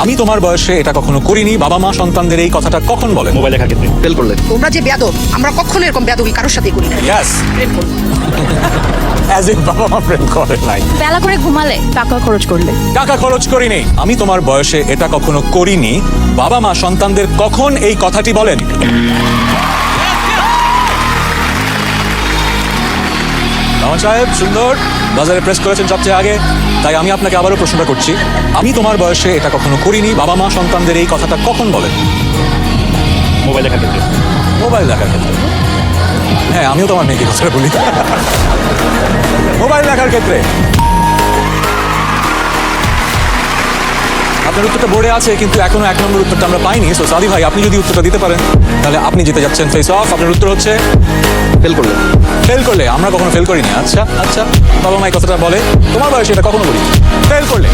আমি তোমার বয়সে এটা কখনো করিনি। বাবা মা সন্তানদের এই কথাটা কখন বলে? মোবাইল দেখার ক্ষেত্রে ফেল করলে। তোমরা যে বেয়াদব, আমরা কখনো এরকম বেয়াদবি কারোর সাথেই করি না। ইয়েস, অ্যাজ ইফ বাবা মা প্রেম করে নাই। বেলা করে ঘুমালে, টাকা খরচ করলে। টাকা খরচ করিনি। আমি তোমার বয়সে এটা কখনো করিনি। বাবা মা সন্তানদের কখন এই কথাটি বলেন? রহমান সাহেব সুন্দর বাজারে প্রেস করেছেন সবচেয়ে আগে, তাই আমি আপনাকে আবারও প্রশ্নটা করছি। আমি তোমার বয়সে এটা কখনো করিনি। বাবা মা সন্তানদের এই কথাটা কখন বলেন? মোবাইল দেখার ক্ষেত্রে মোবাইল দেখার ক্ষেত্রে। হ্যাঁ, আমিও তোমার মেয়েকে কথাটা বলি। মোবাইল দেখার ক্ষেত্রে। আপনার উত্তরটা বোর্ডে আছে, কিন্তু এখনো 1 নম্বর উত্তরটা আমরা পাইনি। সো সাদি ভাই, আপনি যদি উত্তরটা দিতে পারেন তাহলে আপনি জিতে যাচ্ছেন ফেস অফ। আপনার উত্তর হচ্ছে ফেল করলে। ফেল করলে। আমরা কখনো ফেল করিনি। আচ্ছা আচ্ছা, বাবা মাই কথাটা বলে। তোমার বয়সে এটা কখনো বলি ফেল করলে।